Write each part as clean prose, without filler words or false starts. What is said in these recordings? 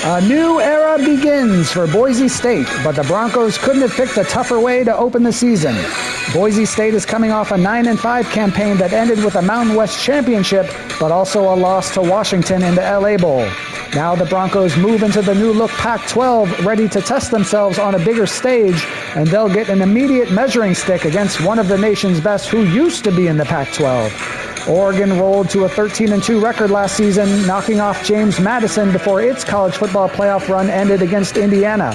A new era begins for Boise State, but the Broncos couldn't have picked a tougher way to open the season. Boise State is coming off a 9-5 campaign that ended with a Mountain West championship, but also a loss to Washington in the LA Bowl. Now the Broncos move into the new-look Pac-12, ready to test themselves on a bigger stage, and they'll get an immediate measuring stick against one of the nation's best who used to be in the Pac-12. Oregon rolled to a 13-2 record last season, knocking off James Madison before its college football playoff run ended against Indiana.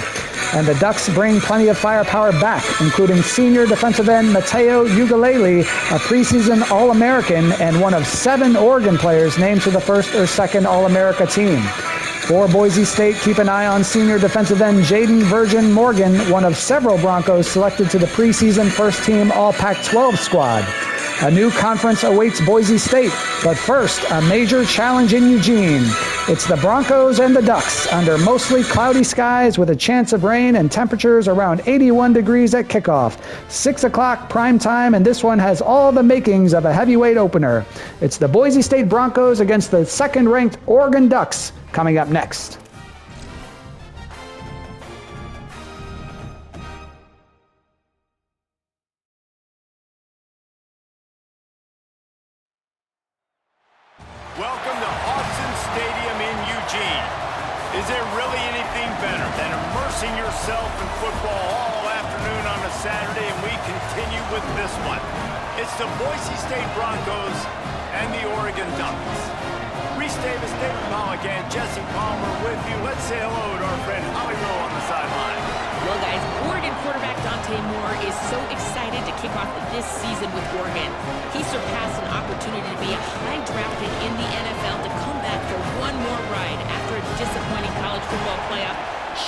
And the Ducks bring plenty of firepower back, including senior defensive end Mateo Ugalele, a preseason All-American and one of 7 Oregon players named to the first or second All-America team. For Boise State, keep an eye on senior defensive end Jaden Virgin Morgan, one of several Broncos selected to the preseason first-team All-Pac-12 squad. A new conference awaits Boise State, but first, a major challenge in Eugene. It's the Broncos and the Ducks under mostly cloudy skies with a chance of rain and temperatures around 81 degrees at kickoff. 6 o'clock prime time, and this one has all the makings of a heavyweight opener. It's the Boise State Broncos against the second-ranked Oregon Ducks coming up next. Welcome to Autzen Stadium in Eugene. Is there really anything better than immersing yourself in football all afternoon on a Saturday? And we continue with this one. It's the Boise State Broncos and the Oregon Ducks. Reese Davis, David Pollock, and Jesse Palmer with you. Let's say hello to our friend Holly Rowe on the sideline. Well, guys, Oregon quarterback Dante Moore is so excited to kick off this season with Oregon. He surpassed an opportunity to be a high draft pick in the NFL to come back for one more ride after a disappointing college football playoff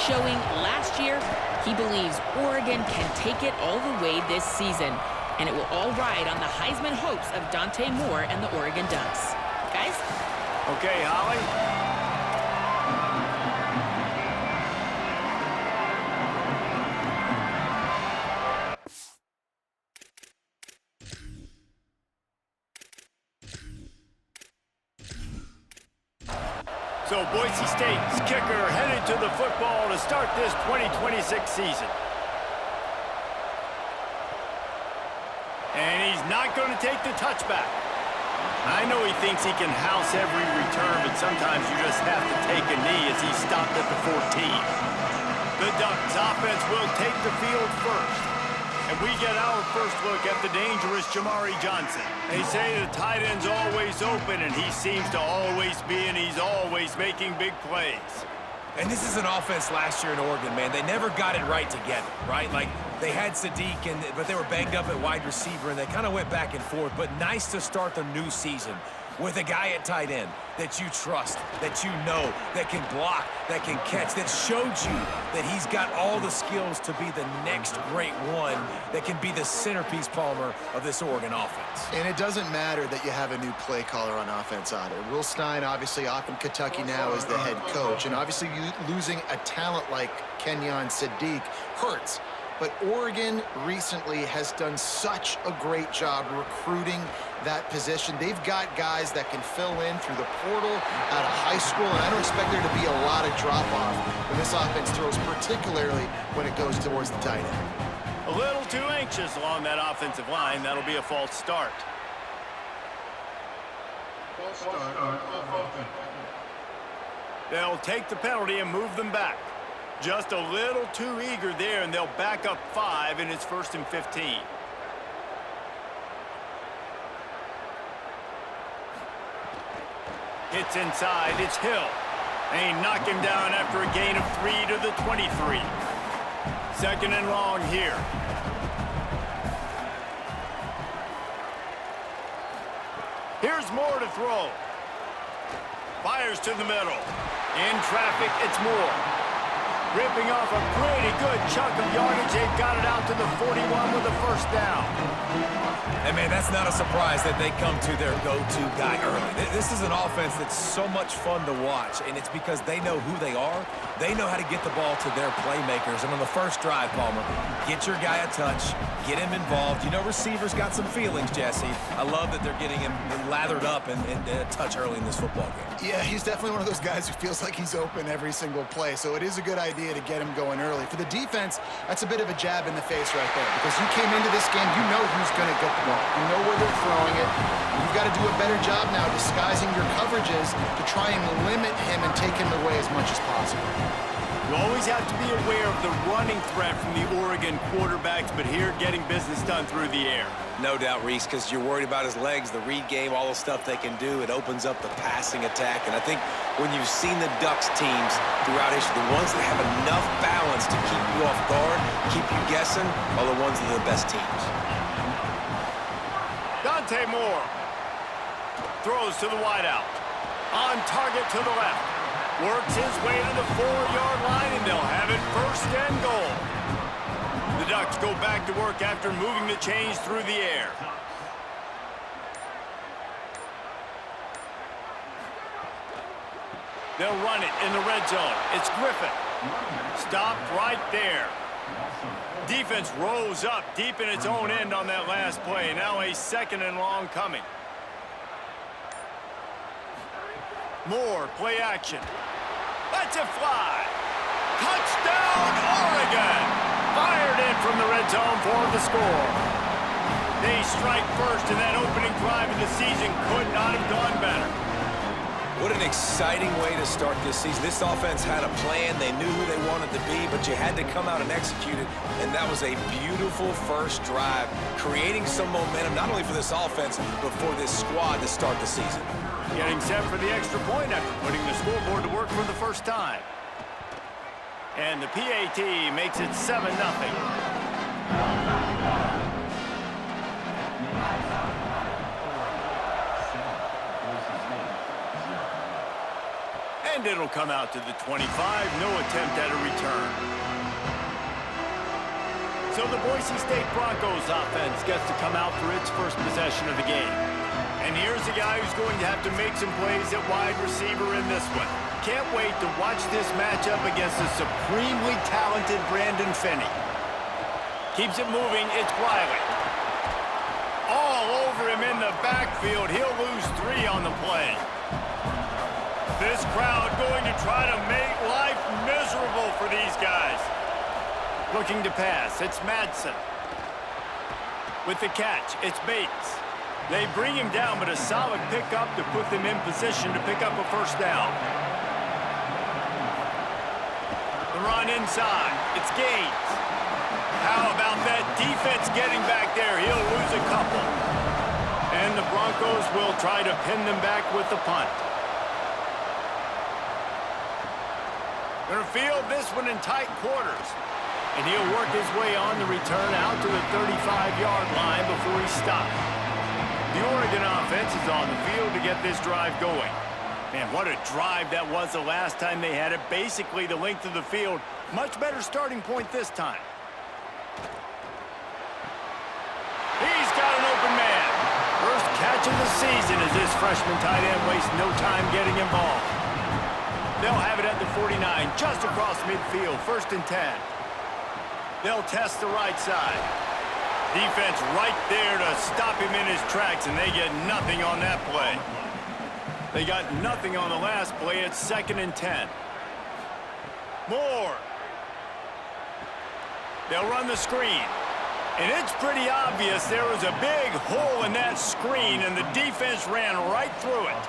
showing last year. He believes Oregon can take it all the way this season, and it will all ride on the Heisman hopes of Dante Moore and the Oregon Ducks. Guys? Okay, Holly. So Boise State's kicker headed to the football to start this 2026 season. And he's not going to take the touchback. I know he thinks he can house every return, but sometimes you just have to take a knee as he stopped at the 14. The Ducks offense will take the field first. And we get our first look at the dangerous Jamari Johnson. They say the tight end's always open, and he seems to always be, and he's always making big plays. And this is an offense last year in Oregon, man. They never got it right together, right? Like, they had Sadiq, but they were banged up at wide receiver, and they kind of went back and forth. But nice to start the new season with a guy at tight end that you trust, that you know, that can block, that can catch, that showed you that he's got all the skills to be the next great one that can be the centerpiece, Palmer, of this Oregon offense. And it doesn't matter that you have a new play caller on offense either. Will Stein, obviously off in Kentucky now, is the head coach. And obviously losing a talent like Kenyon Sadiq hurts. But Oregon recently has done such a great job recruiting that position. They've got guys that can fill in through the portal out of high school, and I don't expect there to be a lot of drop-off when this offense throws, particularly when it goes towards the tight end. A little too anxious along that offensive line. That'll be a false start. They'll take the penalty and move them back. Just a little too eager there, and they'll back up 5, and it's 1st and 15. Hits inside, it's Hill. They knock him down after a gain of 3 to the 23. 2nd and long here. Here's Moore to throw. Fires to the middle. In traffic, it's Moore. Ripping off a pretty good chunk of yardage. They've got it out to the 41 with a first down. And, man, that's not a surprise that they come to their go-to guy early. This is an offense that's so much fun to watch, and it's because they know who they are. They know how to get the ball to their playmakers. And on the first drive, Palmer, get your guy a touch, get him involved. You know receivers got some feelings, Jesse. I love that they're getting him lathered up and a touch early in this football game. Yeah, he's definitely one of those guys who feels like he's open every single play, so it is a good idea to get him going early. For the defense, that's a bit of a jab in the face right there, because you came into this game, you know who's going to get the ball. You know where they're throwing it. You've got to do a better job now disguising your coverages to try and limit him and take him away as much as possible. You always have to be aware of the running threat from the Oregon quarterbacks, but here getting business done through the air. No doubt, Reese, because you're worried about his legs, the read game, all the stuff they can do. It opens up the passing attack. And I think when you've seen the Ducks teams throughout history, the ones that have enough balance to keep you off guard, keep you guessing, are the ones that are the best teams. Dante Moore throws to the wideout. On target to the left. Works his way to the 4-yard line, and they'll have it first and goal. The Ducks go back to work after moving the chains through the air. They'll run it in the red zone. It's Griffin. Stopped right there. Defense rose up deep in its own end on that last play. Now a second and long coming. Moore, play action. Lets it fly. Touchdown, Oregon! Fired in from the red zone for the score. They strike first, and that opening drive of the season could not have gone better. What an exciting way to start this season. This offense had a plan. They knew who they wanted to be, but you had to come out and execute it, and that was a beautiful first drive, creating some momentum, not only for this offense, but for this squad to start the season. Getting set for the extra point after putting the scoreboard to work for the first time. And the PAT makes it 7-0. And it'll come out to the 25. No attempt at a return. So the Boise State Broncos offense gets to come out for its first possession of the game. And here's a guy who's going to have to make some plays at wide receiver in this one. Can't wait to watch this matchup against the supremely talented Brandon Finney. Keeps it moving. It's Riley. All over him in the backfield. He'll lose 3 on the play. This crowd going to try to make life miserable for these guys. Looking to pass. It's Madsen. With the catch, it's Bates. They bring him down, but a solid pickup to put them in position to pick up a first down. The run inside. It's Gaines. How about that defense getting back there? He'll lose a couple. And the Broncos will try to pin them back with the punt. Going to field this one in tight quarters. And he'll work his way on the return out to the 35-yard line before he stops. The Oregon offense is on the field to get this drive going. Man, what a drive that was the last time they had it. Basically the length of the field. Much better starting point this time. He's got an open man. First catch of the season as this freshman tight end wastes no time getting involved. They'll have it at the 49, just across midfield, 1st and 10. They'll test the right side. Defense right there to stop him in his tracks, and they get nothing on that play. They got nothing on the last play. It's 2nd and 10. Moore. They'll run the screen. And it's pretty obvious there was a big hole in that screen, and the defense ran right through it.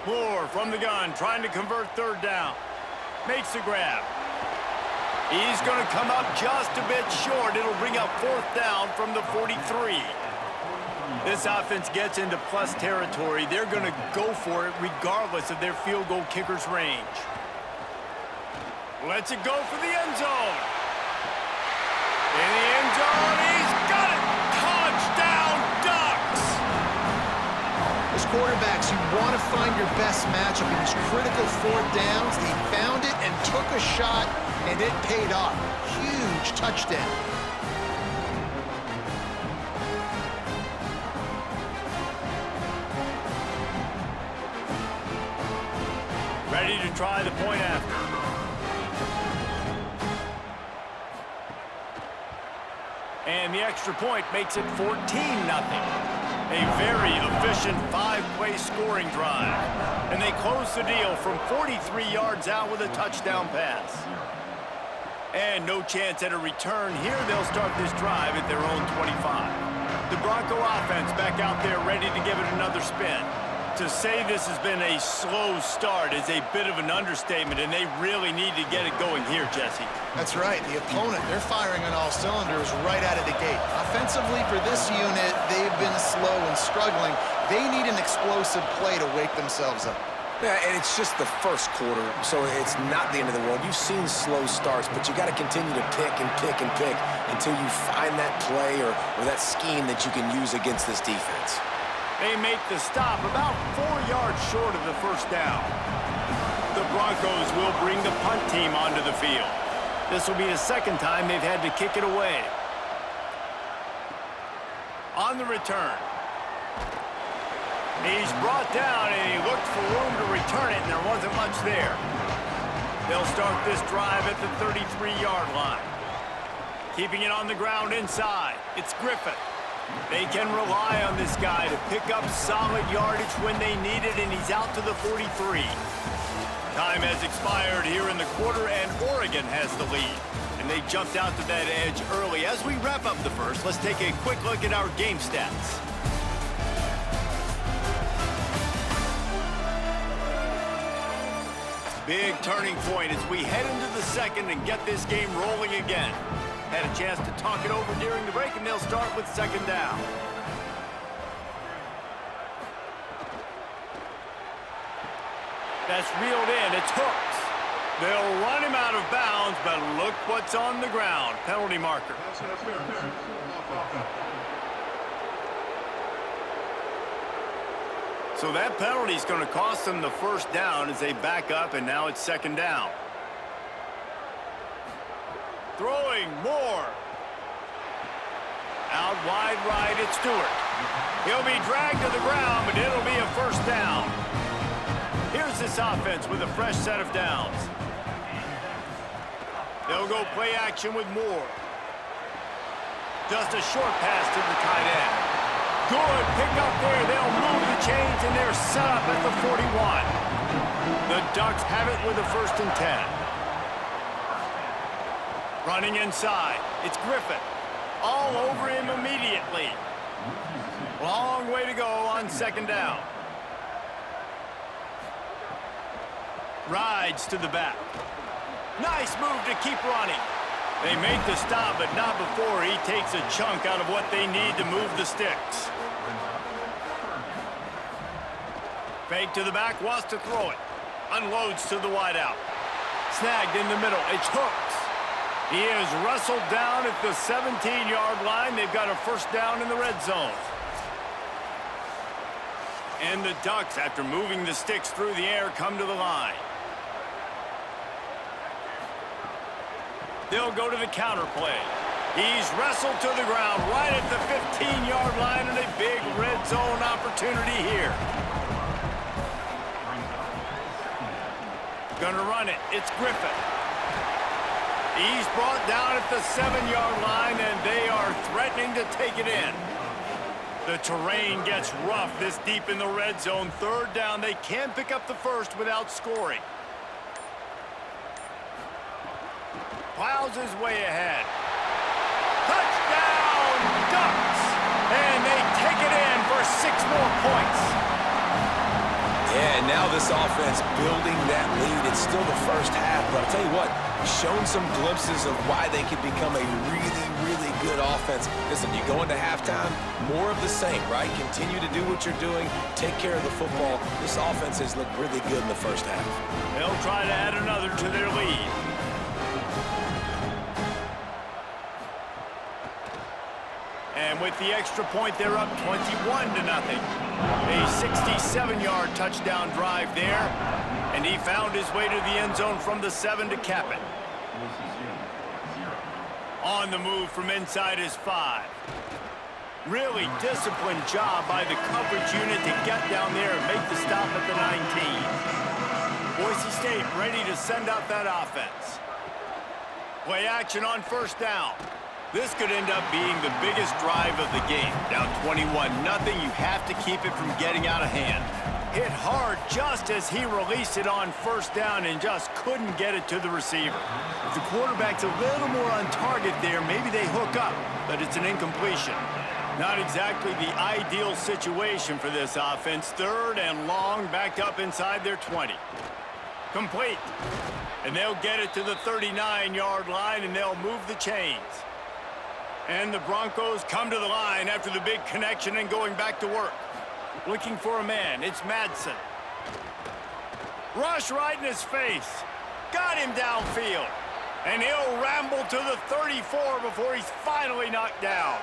Moore from the gun, trying to convert 3rd down. Makes the grab. He's going to come up just a bit short. It'll bring up 4th down from the 43. This offense gets into plus territory. They're going to go for it regardless of their field goal kicker's range. Lets it go for the end zone. In the end zone, he's got it! Touchdown, Ducks! This quarterbacks, you want to find your best matchup in these critical fourth downs. He found it and took a shot, and it paid off. Huge touchdown. Ready to try the point after. And the extra point makes it 14-0. A very efficient 5-play scoring drive. And they close the deal from 43 yards out with a touchdown pass. And no chance at a return here. They'll start this drive at their own 25. The Bronco offense back out there ready to give it another spin. To say this has been a slow start is a bit of an understatement, and they really need to get it going here, Jesse. That's right. The opponent, they're firing on all cylinders right out of the gate. Offensively for this unit, they've been slow and struggling. They need an explosive play to wake themselves up. Yeah, and it's just the first quarter, so it's not the end of the world. You've seen slow starts, but you got to continue to pick and pick and pick until you find that play or that scheme that you can use against this defense. They make the stop about 4 yards short of the first down. The Broncos will bring the punt team onto the field. This will be the second time they've had to kick it away. On the return. He's brought down, and he looked for room to return it, and there wasn't much there. They'll start this drive at the 33-yard line. Keeping it on the ground inside. It's Griffith. They can rely on this guy to pick up solid yardage when they need it, and he's out to the 43. Time has expired here in the quarter, and Oregon has the lead. And they jumped out to that edge early. As we wrap up the first, let's take a quick look at our game stats. Big turning point as we head into the second and get this game rolling again. Had a chance to talk it over during the break, and they'll start with second down. That's reeled in. It's Hooks. They'll run him out of bounds, but look what's on the ground. Penalty marker. So that penalty is going to cost them the first down as they back up, and now it's second down. Throwing more. Out wide right, it's Stewart. He'll be dragged to the ground, but it'll be a first down. Here's this offense with a fresh set of downs. They'll go play action with Moore. Just a short pass to the tight end. Good pick up there. They'll move the chains, and they're set up at the 41. The Ducks have it with a 1st and 10. Running inside. It's Griffith. All over him immediately. Long way to go on second down. Rides to the back. Nice move to keep running. They make the stop, but not before he takes a chunk out of what they need to move the sticks. Fake to the back, wants to throw it. Unloads to the wideout. Snagged in the middle. It's Hooks. He is wrestled down at the 17-yard line. They've got a first down in the red zone. And the Ducks, after moving the sticks through the air, come to the line. They'll go to the counter play. He's wrestled to the ground right at the 15-yard line, and a big red zone opportunity here. Gonna run it. It's Griffith. He's brought down at the 7-yard line, and they are threatening to take it in. The terrain gets rough this deep in the red zone. Third down. They can pick up the first without scoring. Plows his way ahead. Touchdown, Ducks! And they take it in for 6 more points. Yeah, and now this offense building that lead. It's still the first half, but I'll tell you what, shown some glimpses of why they could become a really, really good offense. Listen, you go into halftime, more of the same, right? Continue to do what you're doing, take care of the football. This offense has looked really good in the first half. They'll try to add another to their lead. And with the extra point, they're up 21-0. A 67-yard touchdown drive there, and he found his way to the end zone from the 7 to cap it. On the move from inside his 5. Really disciplined job by the coverage unit to get down there and make the stop at the 19. Boise State ready to send out that offense. Play action on first down. This could end up being the biggest drive of the game. Down 21-0, you have to keep it from getting out of hand. Hit hard just as he released it on first down and just couldn't get it to the receiver. If the quarterback's a little more on target there, maybe they hook up, but it's an incompletion. Not exactly the ideal situation for this offense. 3rd and long, backed up inside their 20. Complete. And they'll get it to the 39-yard line, and they'll move the chains. And the Broncos come to the line after the big connection and going back to work. Looking for a man. It's Madsen. Rush right in his face. Got him downfield. And he'll ramble to the 34 before he's finally knocked down.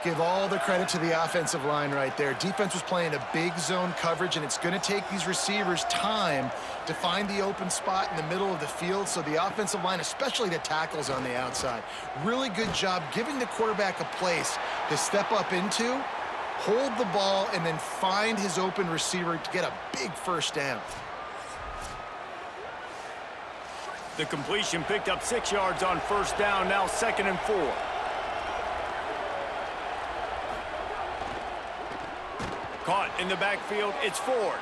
Give all the credit to the offensive line right there. Defense was playing a big zone coverage, and it's going to take these receivers time to find the open spot in the middle of the field. So the offensive line, especially the tackles on the outside, really good job giving the quarterback a place to step up into, hold the ball, and then find his open receiver to get a big first down. The completion picked up 6 yards on first down, now 2nd and 4. Caught in the backfield, it's Ford.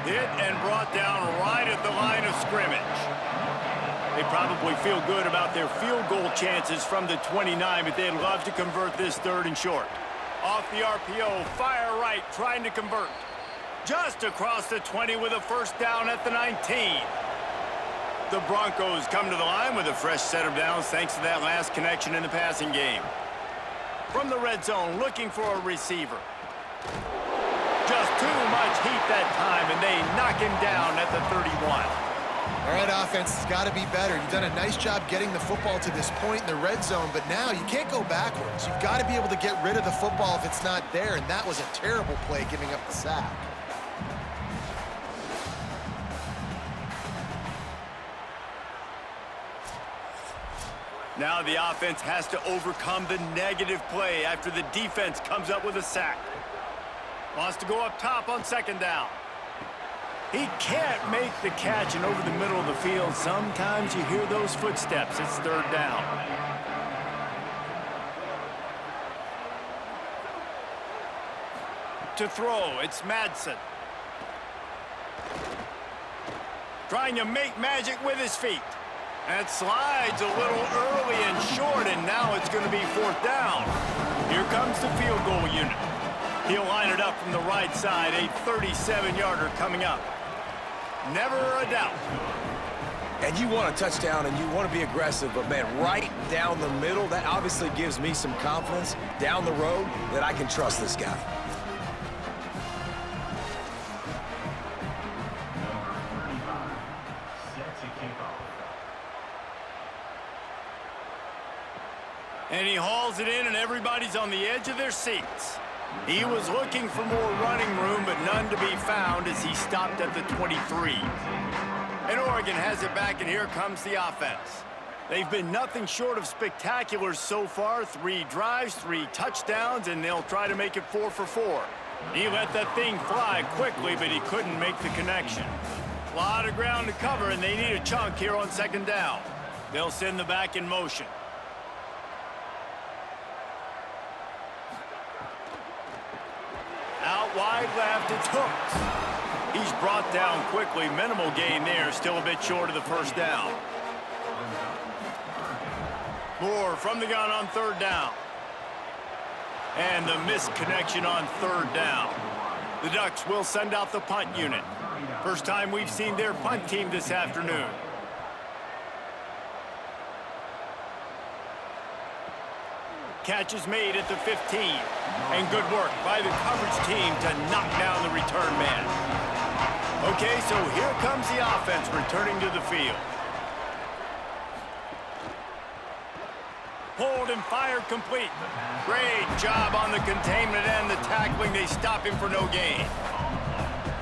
Hit and brought down right at the line of scrimmage. They probably feel good about their field goal chances from the 29, but they'd love to convert this 3rd and short. Off the RPO, fire right, trying to convert. Just across the 20 with a first down at the 19. The Broncos come to the line with a fresh set of downs thanks to that last connection in the passing game. From the red zone, looking for a receiver. Just too much heat that time, and they knock him down at the 31. All right, offense has got to be better. You've done a nice job getting the football to this point in the red zone, but now you can't go backwards. You've got to be able to get rid of the football if it's not there, and that was a terrible play giving up the sack. Now the offense has to overcome the negative play after the defense comes up with a sack. Wants to go up top on 2nd down. He can't make the catch, and over the middle of the field, sometimes you hear those footsteps. It's 3rd down. To throw, it's Madsen. Trying to make magic with his feet. That slides a little early and short, and now it's going to be 4th down. Here comes the field goal unit. He'll line it up from the right side, a 37-yarder coming up. Never a doubt. And you want a touchdown and you want to be aggressive, but man, right down the middle, that obviously gives me some confidence down the road that I can trust this guy. And he hauls it in, and everybody's on the edge of their seats. He was looking for more running room, but none to be found as he stopped at the 23. And Oregon has it back, and here comes the offense. They've been nothing short of spectacular so far. 3 drives, 3 touchdowns, and they'll try to make it 4 for 4. He let that thing fly quickly, but he couldn't make the connection. A lot of ground to cover, and they need a chunk here on 2nd down. They'll send the back in motion. Out wide left, it's Hooks. He's brought down quickly. Minimal gain there, still a bit short of the first down. Moore from the gun on 3rd down. And the missed connection on 3rd down. The Ducks will send out the punt unit. First time we've seen their punt team this afternoon. Catch is made at the 15. And good work by the coverage team to knock down the return man. Okay, so here comes the offense returning to the field. Pulled and fired complete. Great job on the containment and the tackling. They stop him for no gain.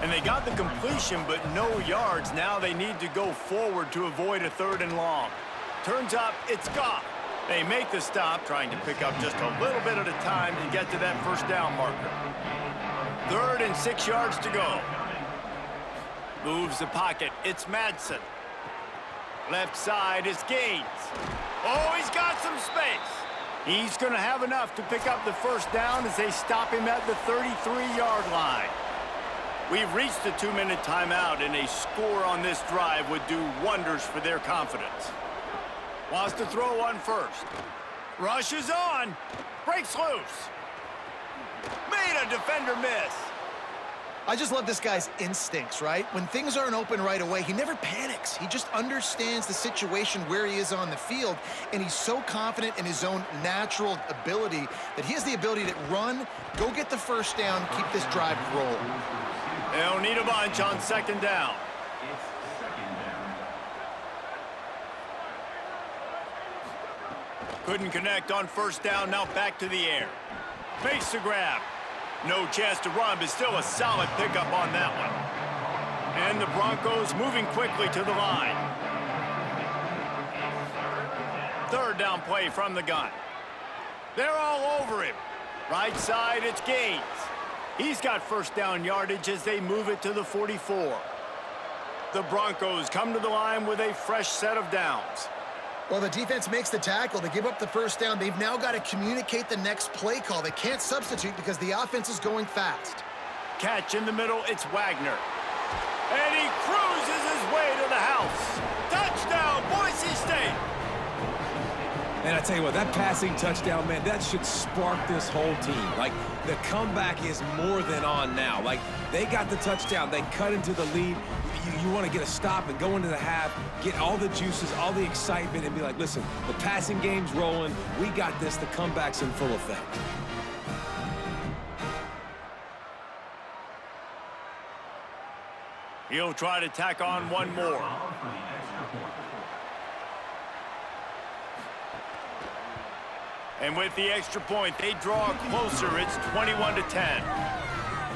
And they got the completion, but no yards. Now they need to go forward to avoid a 3rd and long. Turns up, it's Goff. They make the stop, trying to pick up just a little bit at a time to get to that 1st down marker. 3rd and 6 yards to go. Moves the pocket. It's Madsen. Left side is Gaines. Oh, he's got some space. He's going to have enough to pick up the 1st down as they stop him at the 33-yard line. We've reached the 2-minute timeout, and a score on this drive would do wonders for their confidence. Wants to throw on 1st. Rushes on. Breaks loose. Made a defender miss. I just love this guy's instincts, right? When things aren't open right away, he never panics. He just understands the situation where he is on the field, and he's so confident in his own natural ability that he has the ability to run, go get the 1st down, keep this drive rolling. They'll need a bunch on 2nd down. Couldn't connect on 1st down, now back to the air. Makes the grab. No chance to run, but still a solid pickup on that one. And the Broncos moving quickly to the line. 3rd down play from the gun. They're all over him. Right side, it's Gaines. He's got 1st down yardage as they move it to the 44. The Broncos come to the line with a fresh set of downs. Well, the defense makes the tackle. They give up the 1st down. They've now got to communicate the next play call. They can't substitute because the offense is going fast. Catch in the middle, it's Wagner. And he cruises his way to the house. Touchdown, Boise State. And I tell you what, that passing touchdown, man, that should spark this whole team. Like, the comeback is more than on now. Like, they got the touchdown. They cut into the lead. You want to get a stop and go into the half, get all the juices, all the excitement, and be like, listen, the passing game's rolling. We got this. The comeback's in full effect. He'll try to tack on one more. And with the extra point, they draw closer. It's 21-10.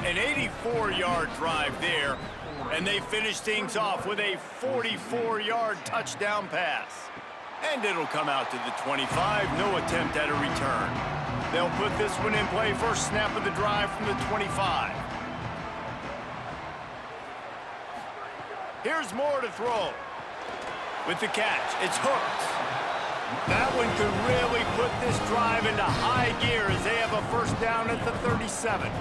An 84-yard drive there. And they finish things off with a 44-yard touchdown pass. And it'll come out to the 25. No attempt at a return. They'll put this one in play. First snap of the drive from the 25. Here's Moore to throw. With the catch, it's hooked. That one could really put this drive into high gear as they have a 1st down at the 37.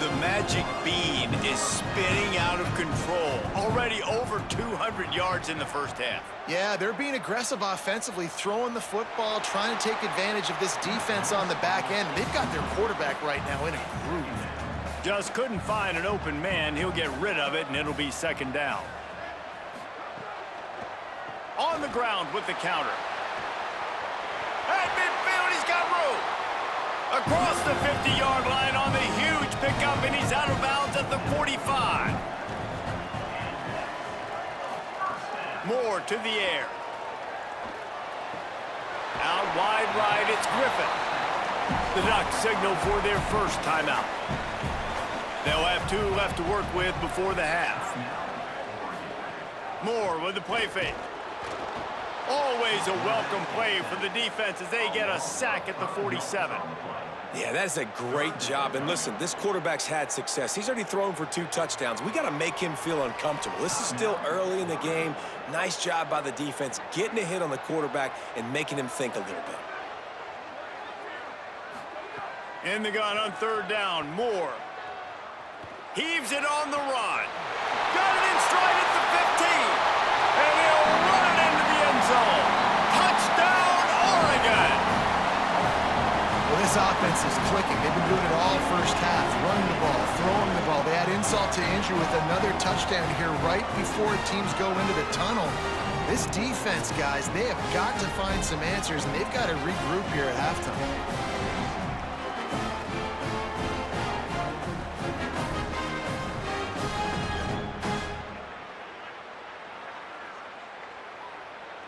The magic bean is spinning out of control. Already over 200 yards in the 1st half. Yeah, they're being aggressive offensively, throwing the football, trying to take advantage of this defense on the back end. They've got their quarterback right now in a groove. Just couldn't find an open man. He'll get rid of it, and it'll be 2nd down. On the ground with the counter. At midfield, he's got room. Across the 50-yard line on the huge pickup, and he's out of bounds at the 45. Moore to the air. Out wide right, it's Griffin. The Ducks signal for their 1st timeout. They'll have 2 left to work with before the half. Moore with the play fake. Always a welcome play for the defense as they get a sack at the 47. Yeah, that's a great job. And listen, this quarterback's had success. He's already thrown for 2 touchdowns. We got to make him feel uncomfortable. This is still early in the game. Nice job by the defense, getting a hit on the quarterback and making him think a little bit. In the gun on 3rd down, Moore. Heaves it on the run. Got it in stride at the 15. And he'll run it into the end zone. Touchdown, Oregon. Well, this offense is clicking. They've been doing it all 1st half, running the ball, throwing the ball. They had insult to injury with another touchdown here right before teams go into the tunnel. This defense, guys, they have got to find some answers, and they've got to regroup here at halftime.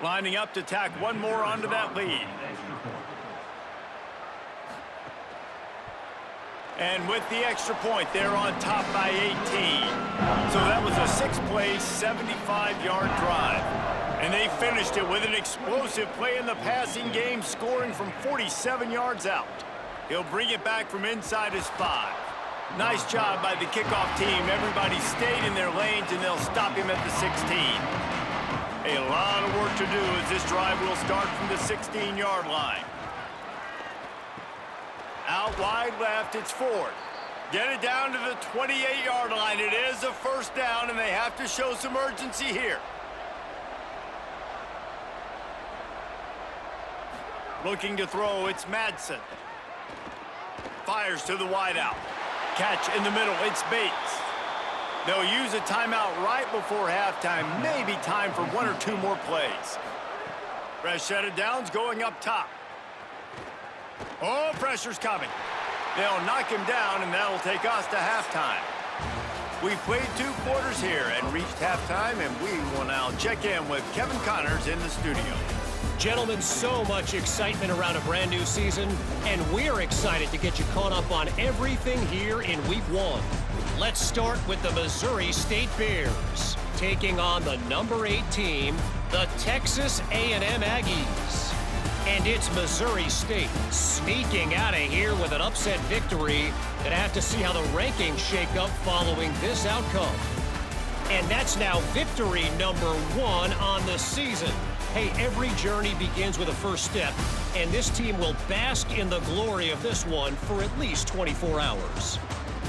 Lining up to tack one more onto that lead. And with the extra point, they're on top by 18. So that was a 6-play, 75-yard drive. And they finished it with an explosive play in the passing game, scoring from 47 yards out. He'll bring it back from inside his 5. Nice job by the kickoff team. Everybody stayed in their lanes, and they'll stop him at the 16. A lot of work to do as this drive will start from the 16-yard line. Out wide left, it's Ford. Get it down to the 28-yard line. It is a first down, and they have to show some urgency here. Looking to throw, it's Madsen. Fires to the wideout. Catch in the middle, it's Bates. They'll use a timeout right before halftime. Maybe time for 1 or 2 more plays. Fresh set of downs going up top. Oh, pressure's coming. They'll knock him down, and that'll take us to halftime. We've played 2 quarters here and reached halftime, and we will now check in with Kevin Connors in the studio. Gentlemen, so much excitement around a brand new season, and we're excited to get you caught up on everything here in Week 1. Let's start with the Missouri State Bears, taking on the number 8 team, the Texas A&M Aggies. And it's Missouri State sneaking out of here with an upset victory. Gonna have to see how the rankings shake up following this outcome. And that's now victory number 1 on the season. Hey, every journey begins with a first step, and this team will bask in the glory of this one for at least 24 hours.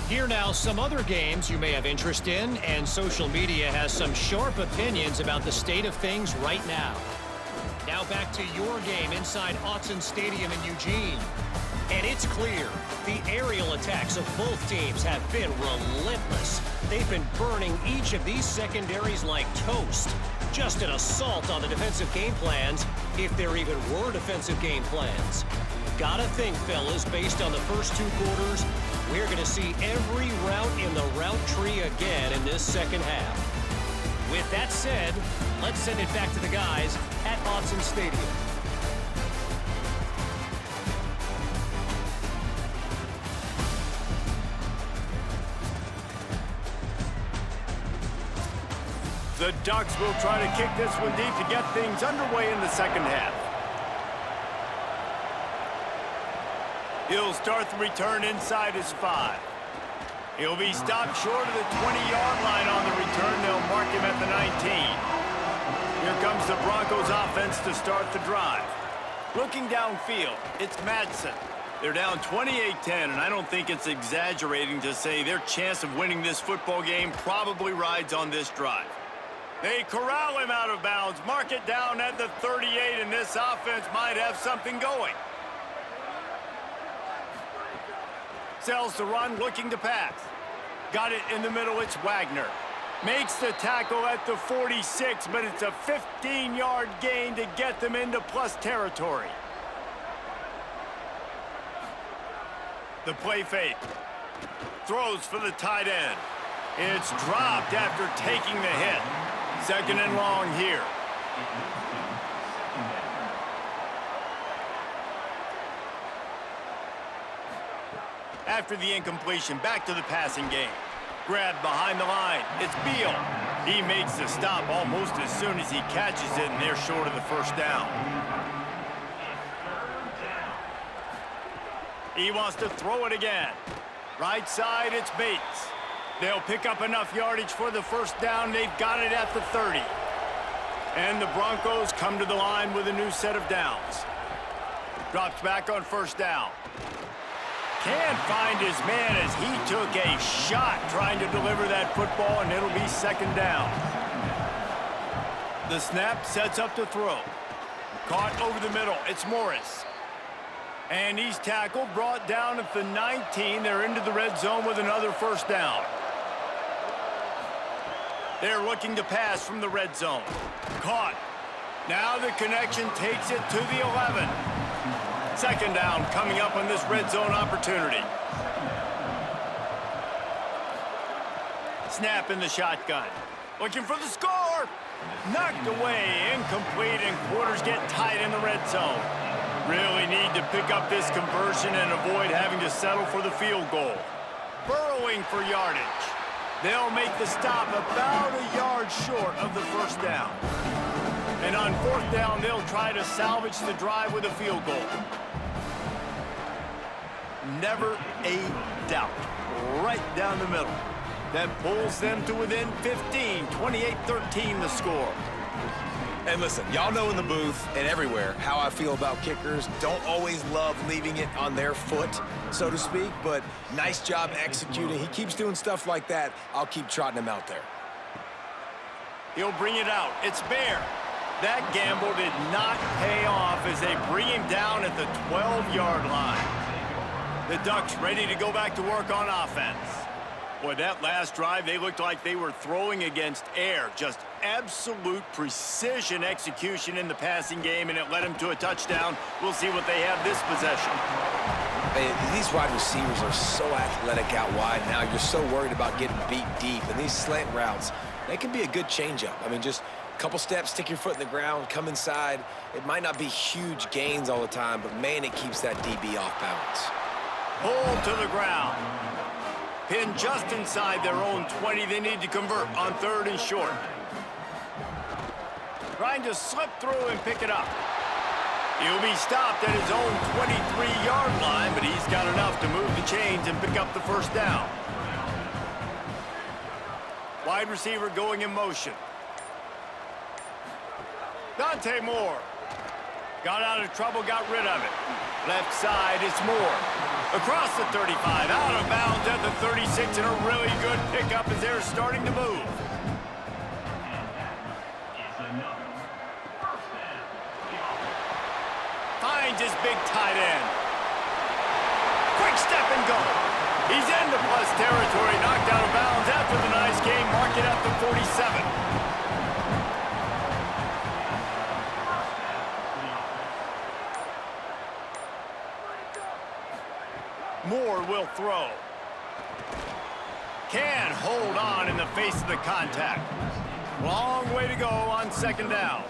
Here now, some other games you may have interest in, and social media has some sharp opinions about the state of things right now. Now back to your game inside Autzen Stadium in Eugene. And it's clear, the aerial attacks of both teams have been relentless. They've been burning each of these secondaries like toast. Just an assault on the defensive game plans, if there even were defensive game plans. Gotta think, fellas, based on the first 2 quarters, we're going to see every route in the route tree again in this second half. With that said, let's send it back to the guys at Autzen Stadium. The Ducks will try to kick this one deep to get things underway in the second half. He'll start the return inside his 5. He'll be stopped short of the 20-yard line on the return. They'll mark him at the 19. Here comes the Broncos offense to start the drive. Looking downfield, it's Madsen. They're down 28-10, and I don't think it's exaggerating to say their chance of winning this football game probably rides on this drive. They corral him out of bounds, mark it down at the 38, and this offense might have something going. Sells the run, looking to pass. Got it in the middle, it's Wagner. Makes the tackle at the 46, but it's a 15-yard gain to get them into plus territory. The play fake. Throws for the tight end. It's dropped after taking the hit. 2nd and long here. After the incompletion, back to the passing game. Grabbed behind the line. It's Beal. He makes the stop almost as soon as he catches it, and they're short of the first down. He wants to throw it again. Right side, it's Bates. They'll pick up enough yardage for the first down. They've got it at the 30. And the Broncos come to the line with a new set of downs. Drops back on first down. Can't find his man as he took a shot trying to deliver that football, and it'll be 2nd down. The snap sets up the throw. Caught over the middle. It's Morris. And he's tackled, brought down at the 19. They're into the red zone with another first down. They're looking to pass from the red zone. Caught. Now the connection takes it to the 11. 2nd down coming up on this red zone opportunity. Snap in the shotgun. Looking for the score. Knocked away, incomplete, and quarters get tight in the red zone. Really need to pick up this conversion and avoid having to settle for the field goal. Burrowing for yardage. They'll make the stop about a yard short of the first down. And on fourth down, they'll try to salvage the drive with a field goal. Never a doubt. Right down the middle. That pulls them to within 15, 28-13 the score. And listen, y'all know in the booth and everywhere how I feel about kickers. Don't always love leaving it on their foot, so to speak, but nice job executing. He keeps doing stuff like that. I'll keep trotting him out there. He'll bring it out. It's Bear. That gamble did not pay off as they bring him down at the 12-yard line. The Ducks ready to go back to work on offense. Boy, that last drive, they looked like they were throwing against air. Just absolute precision execution in the passing game, and it led them to a touchdown. We'll see what they have this possession. Hey, these wide receivers are so athletic out wide now. You're so worried about getting beat deep. And these slant routes, they can be a good changeup. I mean, just a couple steps, stick your foot in the ground, come inside. It might not be huge gains all the time, but, man, it keeps that DB off balance. Pulled to the ground. Pinned just inside their own 20. They need to convert on 3rd and short. Trying to slip through and pick it up. He'll be stopped at his own 23-yard line, but he's got enough to move the chains and pick up the first down. Wide receiver going in motion. Dante Moore. Got out of trouble, got rid of it. Left side, it's Moore. Across the 35, out of bounds at the 36, and a really good pickup as they're starting to move. Finds his big tight end. Quick step and go. He's into plus territory, knocked out of bounds after the nice game. Mark it at the 47. Moore will throw. Can hold on in the face of the contact. Long way to go on 2nd down.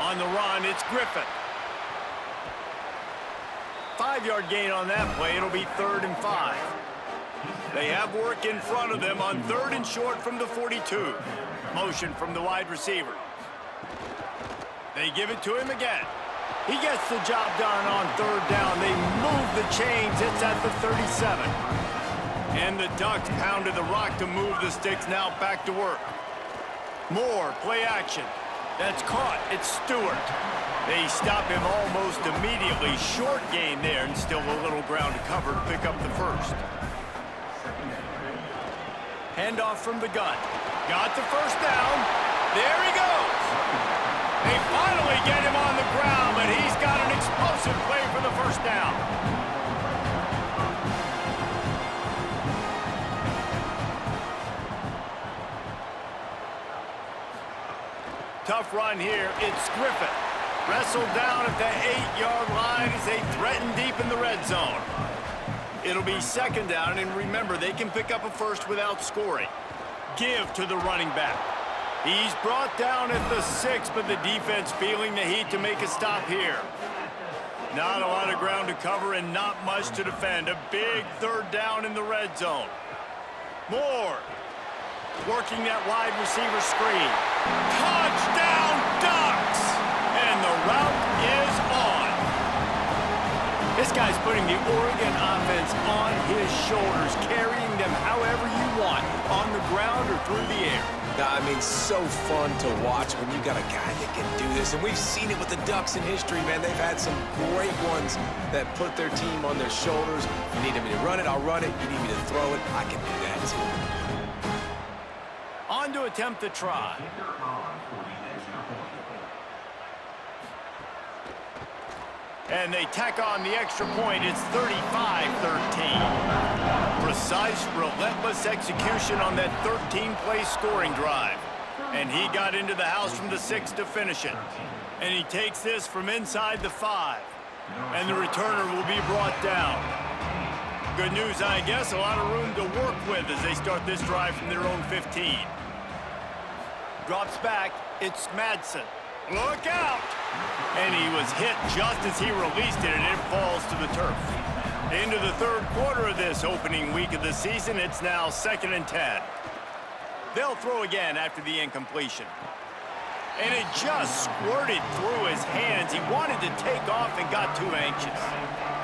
On the run, it's Griffin. 5-yard gain on that play. It'll be 3rd and 5. They have work in front of them on 3rd and short from the 42. Motion from the wide receiver. They give it to him again. He gets the job done on 3rd down. They move the chains. It's at the 37. And the Ducks pounded the rock to move the sticks. Now back to work. Moore, play action. That's caught. It's Stewart. They stop him almost immediately. Short gain there, and still a little ground to cover to pick up the first. Handoff from the gun. Got the first down. There he goes. They finally get him on the ground, but he's got an explosive play for the first down. Tough run here. It's Griffin. Wrestled down at the 8-yard line as they threaten deep in the red zone. It'll be 2nd down, and remember, they can pick up a first without scoring. Give to the running back. He's brought down at the 6, but the defense feeling the heat to make a stop here. Not a lot of ground to cover and not much to defend. A big 3rd down in the red zone. Moore working that wide receiver screen. Touchdown, Ducks! And the route is on. This guy's putting the Oregon offense on his shoulders, carrying them however you want, on the ground or through the air. I mean, so fun to watch when you got a guy that can do this. And we've seen it with the Ducks in history, man. They've had some great ones that put their team on their shoulders. You need me to run it, I'll run it. You need me to throw it, I can do that too. On to attempt the try. And they tack on the extra point. It's 35-13. Precise, relentless execution on that 13-play scoring drive. And he got into the house from the 6 to finish it. And he takes this from inside the 5. And the returner will be brought down. Good news, I guess, a lot of room to work with as they start this drive from their own 15. Drops back. It's Madsen. Look out! And he was hit just as he released it, and it falls to the turf. Into the third quarter of this opening week of the season, it's now 2nd and 10. They'll throw again after the incompletion. And it just squirted through his hands. He wanted to take off and got too anxious.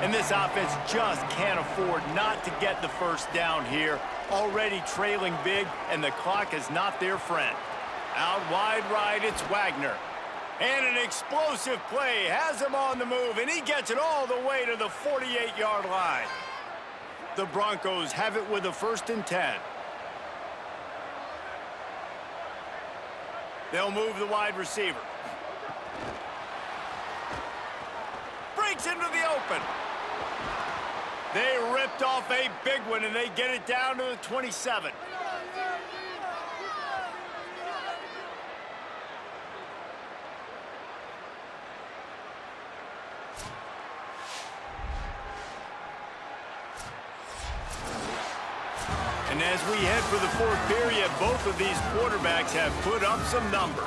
And this offense just can't afford not to get the first down here. Already trailing big, and the clock is not their friend. Out wide right, it's Wagner. And an explosive play has him on the move, and he gets it all the way to the 48-yard line. The Broncos have it with a 1st and 10. They'll move the wide receiver. Breaks into the open. They ripped off a big one, and they get it down to the 27. And as we head for the 4th period, both of these quarterbacks have put up some numbers.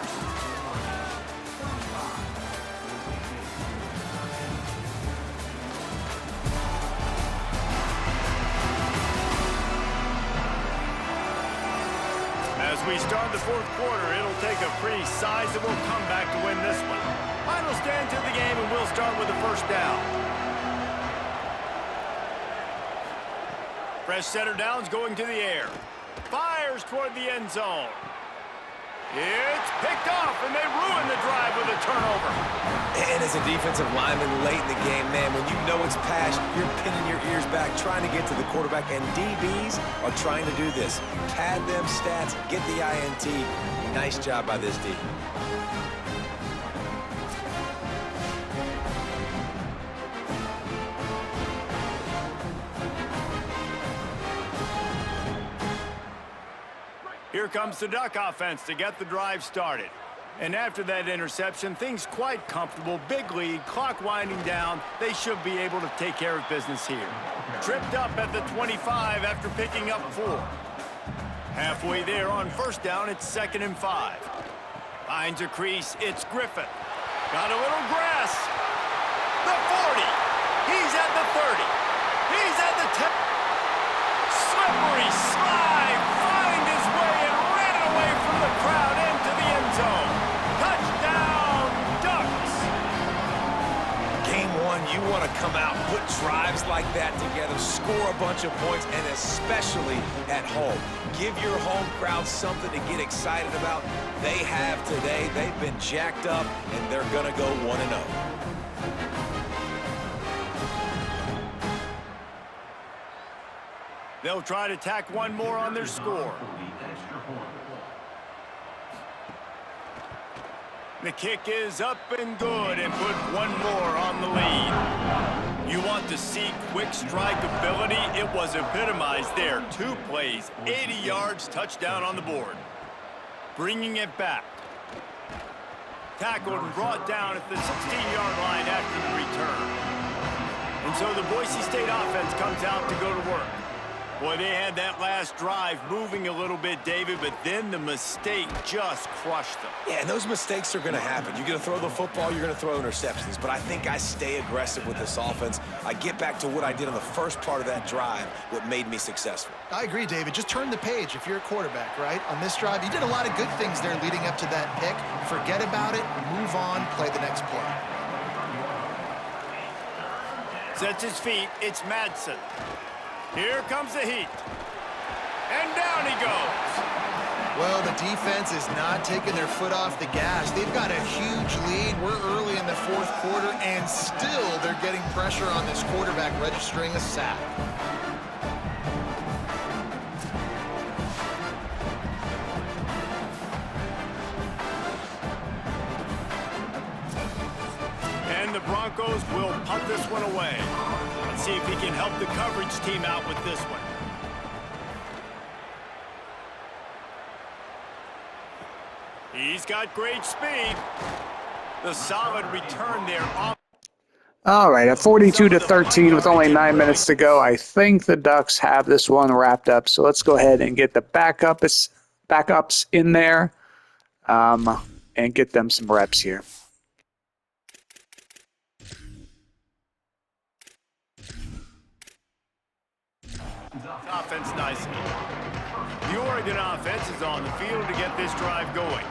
As we start the 4th quarter, it'll take a pretty sizable comeback to win this one. Final stand to the game, and we'll start with the 1st down. Fresh center downs going to the air. Fires toward the end zone. It's picked off, and they ruin the drive with a turnover. And as a defensive lineman late in the game, man, when you know it's pass, you're pinning your ears back, trying to get to the quarterback, and DBs are trying to do this. Pad them stats, get the INT. Nice job by this D. Here comes the Duck offense to get the drive started. And after that interception, things quite comfortable. Big lead, clock winding down. They should be able to take care of business here. Tripped up at the 25 after picking up 4. Halfway there on 1st down, it's 2nd and 5. Finds a crease, it's Griffin. Got a little grass. The 40. He's at the 30. He's at the 10. Slippery slide. Find his way and ran away from the crowd into the end zone. Touchdown, Ducks. Game 1, you want to come out, put drives like that together, score a bunch of points, and especially at home. Give your home crowd something to get excited about. They have today. They've been jacked up, and they're going to go 1-0. They'll try to tack one more on their score. The kick is up and good, and put one more on the lead. You want to see quick strike ability? It was epitomized there. 2 plays, 80 yards, touchdown on the board. Bringing it back. Tackled and brought down at the 16-yard line after the return. And so the Boise State offense comes out to go to work. Boy, they had that last drive moving a little bit, David, but then the mistake just crushed them. Yeah, and those mistakes are going to happen. You're going to throw the football, you're going to throw interceptions, but I think I stay aggressive with this offense. I get back to what I did on the first part of that drive, what made me successful. I agree, David. Just turn the page if you're a quarterback, right? On this drive, you did a lot of good things there leading up to that pick. Forget about it, move on, play the next play. Sets his feet, it's Madsen. Here comes the heat. And down he goes. Well, the defense is not taking their foot off the gas. They've got a huge lead. We're early in the 4th quarter, and still they're getting pressure on this quarterback, registering a sack. And the Broncos will punt this one away. Let's see if he can help the coverage team out with this one. He's got great speed. The solid return there. All right, at 42-13 with only 9 minutes to go, I think the Ducks have this one wrapped up. So let's go ahead and get the backups in there. and get them some reps here. Offense nicely. The Oregon offense is on the field to get this drive going.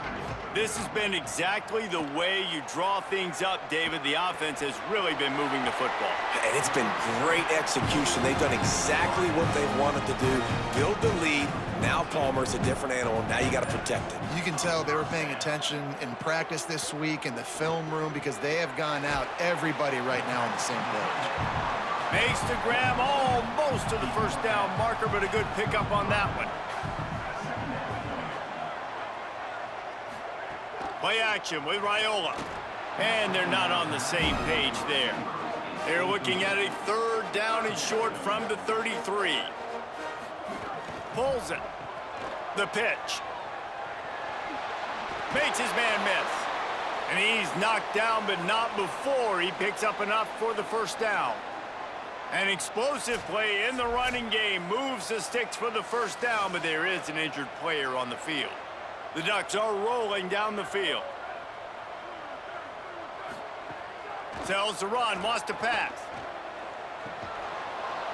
This has been exactly the way you draw things up, David. The offense has really been moving the football. And it's been great execution. They've done exactly what they've wanted to do. Build the lead. Now Palmer's a different animal. Now you got to protect it. You can tell they were paying attention in practice this week in the film room because they have gone out, everybody right now on the same page. Makes the grab almost to the first down marker, but a good pickup on that one. Play action with Raiola. And they're not on the same page there. They're looking at a third down and short from the 33. Pulls it. The pitch. Makes his man miss. And he's knocked down, but not before he picks up enough for the first down. An explosive play in the running game moves the sticks for the first down, but there is an injured player on the field. The Ducks are rolling down the field. Tells the run, wants to pass.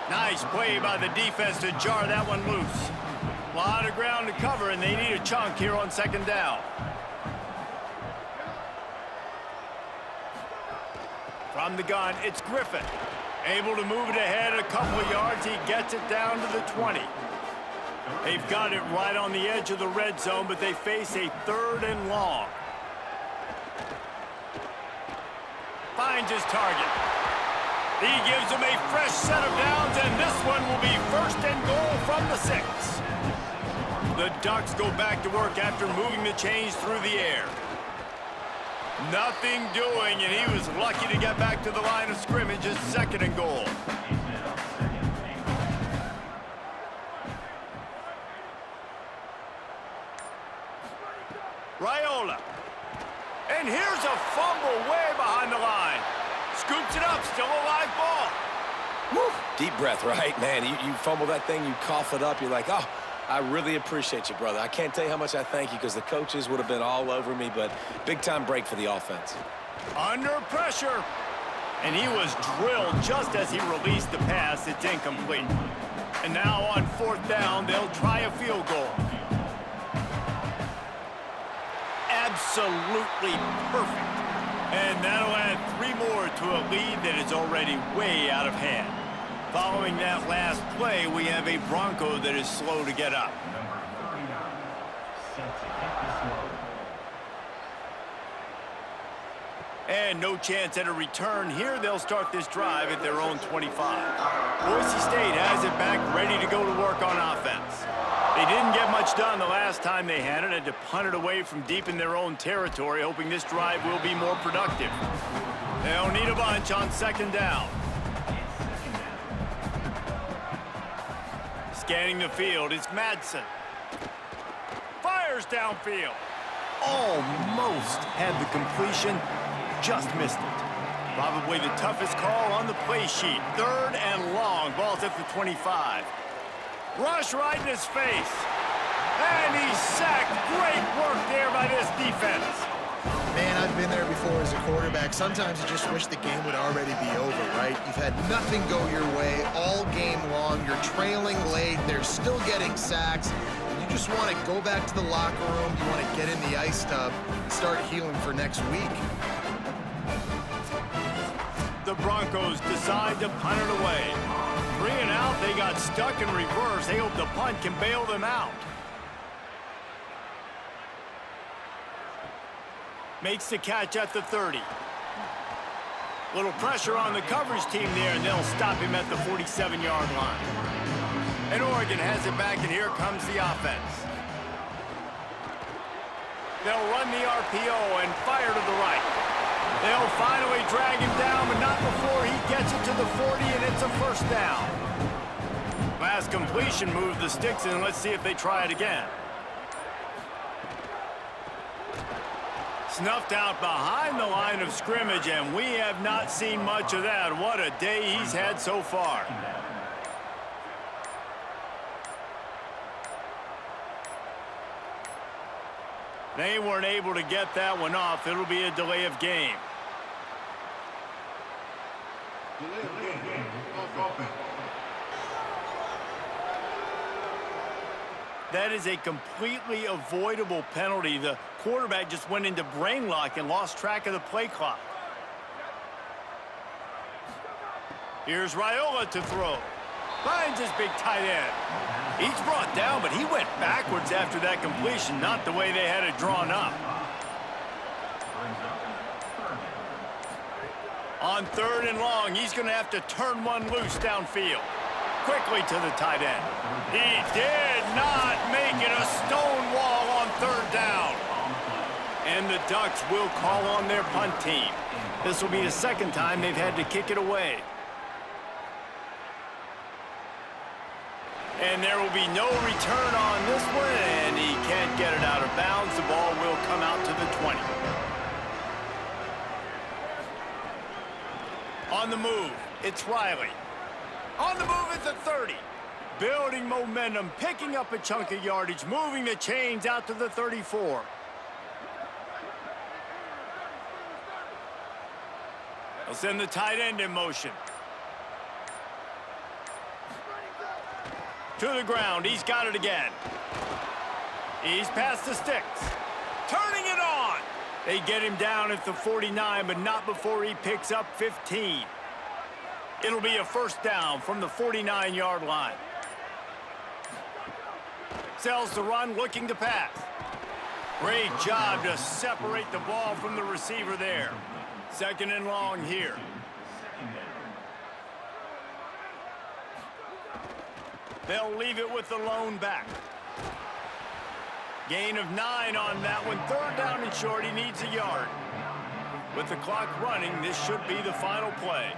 Nice play by the defense to jar that one loose. A lot of ground to cover, and they need a chunk here on second down. From the gun, it's Griffin. Able to move it ahead a couple of yards. He gets it down to the 20. They've got it right on the edge of the red zone, but they face a third and long. Finds his target. He gives him a fresh set of downs, and this one will be first and goal from the 6. The Ducks go back to work after moving the chains through the air. Nothing doing, and he was lucky to get back to the line of scrimmage as second and goal. Raiola. And here's a fumble way behind the line. Scoops it up, still a live ball. Woo. Deep breath, right? Man, you fumble that thing, you cough it up, you're like, oh, I really appreciate you, brother. I can't tell you how much I thank you because the coaches would have been all over me, but big-time break for the offense. Under pressure. And he was drilled just as he released the pass. It's incomplete. And now on fourth down, they'll try a field goal. Absolutely perfect. And that'll add 3 more to a lead that is already way out of hand. Following that last play, we have a Bronco that is slow to get up. And no chance at a return here. They'll start this drive at their own 25. Boise State has it back, ready to go to work on offense. They didn't get much done the last time they had it, and to punt it away from deep in their own territory, hoping this drive will be more productive. They'll need a bunch on second down. Scanning the field, it's Madsen. Fires downfield. Almost had the completion, just missed it. Probably the toughest call on the play sheet. Third and long, ball's at the 25. Rush right in his face. And he's sacked. Great work there by this defense. Man, I've been there before as a quarterback. Sometimes you just wish the game would already be over, right? You've had nothing go your way all game long. You're trailing late. They're still getting sacks. You just want to go back to the locker room. You want to get in the ice tub and start healing for next week. The Broncos decide to punt it away. 3 and out, they got stuck in reverse. They hope the punt can bail them out. Makes the catch at the 30. Little pressure on the coverage team there, and they'll stop him at the 47-yard line. And Oregon has it back, and here comes the offense. They'll run the RPO and fire to the right. They'll finally drag him down, but not before he gets it to the 40, and it's a first down. Last completion moved the sticks, and let's see if they try it again. Snuffed out behind the line of scrimmage, and we have not seen much of that. What a day he's had so far. They weren't able to get that one off. It'll be a delay of game. That is a completely avoidable penalty. The quarterback just went into brain lock and lost track of the play clock. Here's Raiola to throw. Finds his big tight end. He's brought down, but he went backwards after that completion, not the way they had it drawn up. On 3rd and long, he's going to have to turn one loose downfield. Quickly to the tight end. He did not make it a stone wall on 3rd down. And the Ducks will call on their punt team. This will be the 2nd time they've had to kick it away. And there will be no return on this one, and he can't get it out of bounds. The ball will come out to the 20. On the move, it's Riley. On the move at the 30. Building momentum, picking up a chunk of yardage, moving the chains out to the 34. They'll send the tight end in motion. To the ground, he's got it again. He's past the sticks. Turning it on. They get him down at the 49, but not before he picks up 15. It'll be a 1st down from the 49-yard line. Sells the run, looking to pass. Great job to separate the ball from the receiver there. 2nd and long here. They'll leave it with the lone back. Gain of 9 on that one. 3rd down and short. He needs a yard. With the clock running, this should be the final play.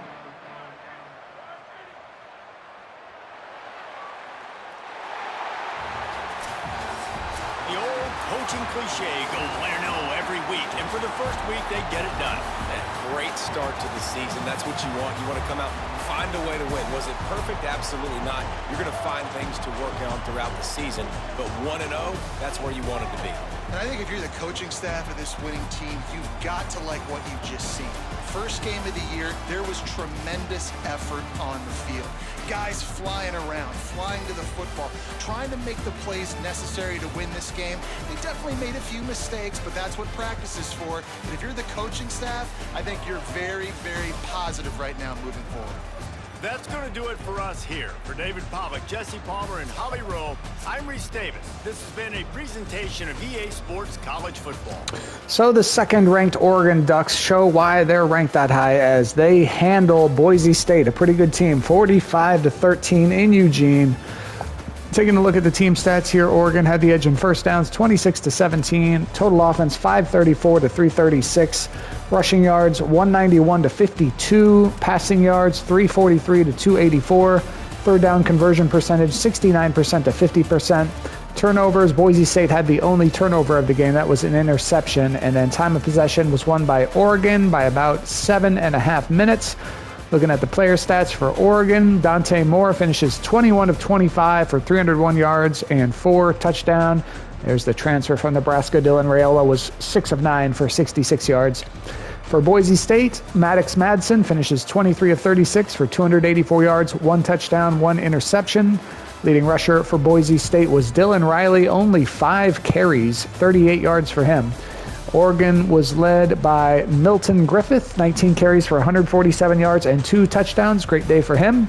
The old coaching cliche, go win or no every week. And for the first week, they get it done. Great start to the season. That's what you want. You want to come out, find a way to win. Was it perfect? Absolutely not. You're going to find things to work on throughout the season. But 1-0, that's where you want it to be. And I think if you're the coaching staff of this winning team, you've got to like what you've just seen. First game of the year, there was tremendous effort on the field. Guys flying around, flying to the football, trying to make the plays necessary to win this game. They definitely made a few mistakes, but that's what practice is for. And if you're the coaching staff, I think you're very, very positive right now moving forward. That's going to do it for us here. For David Pollack, Jesse Palmer, and Holly Rowe, I'm Reese Davis. This has been a presentation of EA Sports College Football. So the 2nd-ranked Oregon Ducks show why they're ranked that high as they handle Boise State, a pretty good team, 45-13 in Eugene. Taking a look at the team stats here, Oregon had the edge in 1st downs, 26-17. Total offense, 534-336. Rushing yards, 191-52. Passing yards, 343-284. 3rd down conversion percentage, 69% to 50%. Turnovers, Boise State had the only turnover of the game. That was an interception. And then time of possession was won by Oregon by about 7.5 minutes. Looking at the player stats for Oregon, Dante Moore finishes 21 of 25 for 301 yards and 4 touchdowns. There's the transfer from Nebraska. Dylan Raiola was 6 of 9 for 66 yards. For Boise State, Maddox Madsen finishes 23 of 36 for 284 yards, 1 touchdown, 1 interception. Leading rusher for Boise State was Dylan Riley, only 5 carries, 38 yards for him. Oregon was led by Milton Griffith, 19 carries for 147 yards and 2 touchdowns. Great day for him.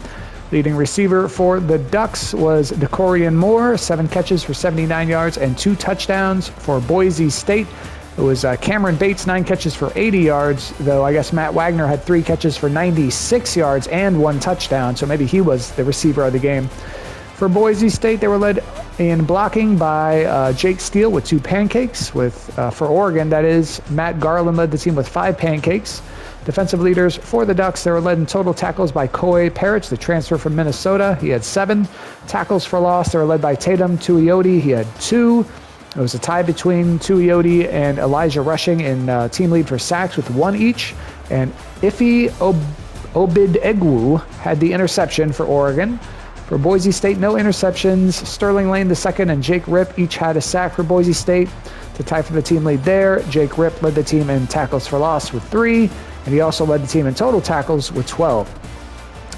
Leading receiver for the Ducks was DeCorian Moore, 7 catches for 79 yards and 2 touchdowns. For Boise State, it was Cameron Bates, 9 catches for 80 yards, though I guess Matt Wagner had 3 catches for 96 yards and 1 touchdown, so maybe he was the receiver of the game. For Boise State, they were led in blocking by Jake Steele with 2 pancakes. For Oregon, that is, Matt Garland led the team with 5 pancakes. Defensive leaders for the Ducks, they were led in total tackles by Coy Parrish, the transfer from Minnesota. He had 7. Tackles for loss, they were led by Tatum Tuioti. He had 2. It was a tie between Tuioti and Elijah Rushing in team lead for sacks with 1 each. And Ife Obidegwu had the interception for Oregon. For Boise State, no interceptions. Sterling Lane II and Jake Ripp each had a sack for Boise State. to tie for the team lead there. Jake Ripp led the team in tackles for loss with 3, and he also led the team in total tackles with 12.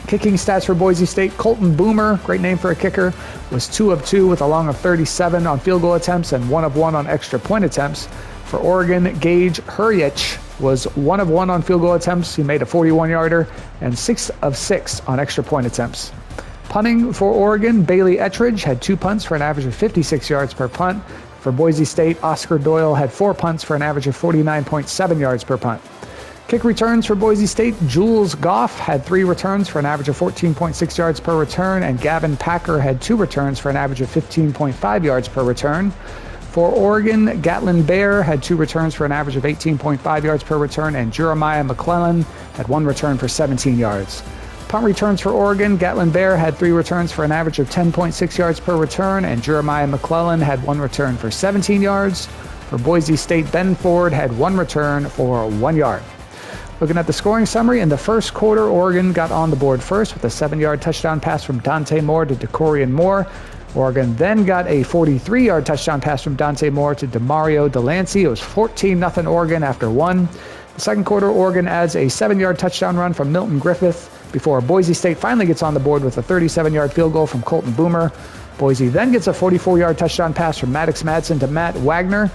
Kicking stats for Boise State, Colton Boomer, great name for a kicker, was 2 of 2 with a long of 37 on field goal attempts and 1 of 1 on extra point attempts. For Oregon, Gage Hurrich was 1 of 1 on field goal attempts. He made a 41-yarder and 6 of 6 on extra point attempts. Punting for Oregon, Bailey Ettridge had 2 punts for an average of 56 yards per punt. For Boise State, Oscar Doyle had 4 punts for an average of 49.7 yards per punt. Kick returns for Boise State, Jules Goff had 3 returns for an average of 14.6 yards per return, and Gavin Packer had 2 returns for an average of 15.5 yards per return. For Oregon, Gatlin Bear had 2 returns for an average of 18.5 yards per return, and Jeremiah McClellan had 1 return for 17 yards. Punt returns for Oregon, Gatlin Bear had 3 returns for an average of 10.6 yards per return, and Jeremiah McClellan had 1 return for 17 yards. For Boise State, Ben Ford had 1 return for 1 yard. Looking at the scoring summary, in the first quarter, Oregon got on the board first with a 7-yard touchdown pass from Dante Moore to DeCorian Moore. Oregon then got a 43-yard touchdown pass from Dante Moore to DeMario Delancey. It was 14-0 Oregon after 1. The second quarter, Oregon adds a 7-yard touchdown run from Milton Griffith before Boise State finally gets on the board with a 37-yard field goal from Colton Boomer. Boise then gets a 44-yard touchdown pass from Maddox Madsen to Matt Wagner.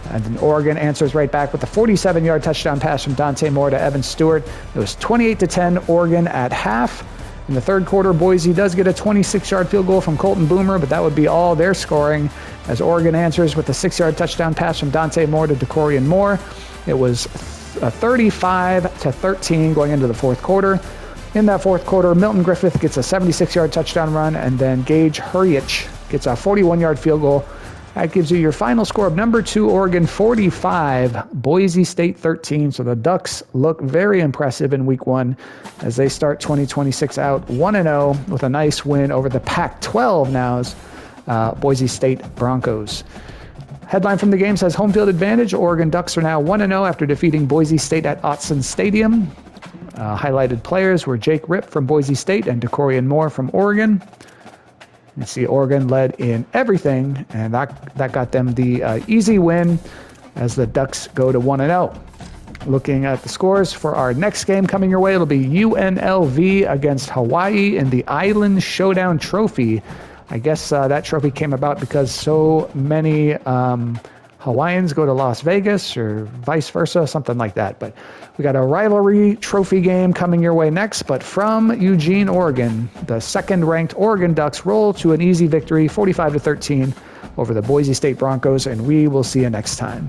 And then Oregon answers right back with a 47-yard touchdown pass from Dante Moore to Evan Stewart. It was 28-10 Oregon at half. In the third quarter, Boise does get a 26-yard field goal from Colton Boomer, but that would be all their scoring as Oregon answers with a 6-yard touchdown pass from Dante Moore to DeCorian Moore. It was 35-13 going into the fourth quarter. In that fourth quarter, Milton Griffith gets a 76-yard touchdown run, and then Gage Hurrich gets a 41-yard field goal. That gives you your final score of number 2, Oregon 45, Boise State 13. So the Ducks look very impressive in week 1 as they start 2026 out 1-0 with a nice win over the Pac-12 now's Boise State Broncos. Headline from the game says home field advantage. Oregon Ducks are now 1-0 after defeating Boise State at Autzen Stadium. Highlighted players were Jake Ripp from Boise State and DeCorian Moore from Oregon. You see Oregon led in everything, and that got them the easy win as the Ducks go to 1-0. Looking at the scores for our next game coming your way, it'll be UNLV against Hawaii in the Island Showdown Trophy. I guess that trophy came about because so many Hawaiians go to Las Vegas or vice versa, something like that. But we got a rivalry trophy game coming your way next. But from Eugene, Oregon, the second-ranked Oregon Ducks roll to an easy victory, 45-13 over the Boise State Broncos, and we will see you next time.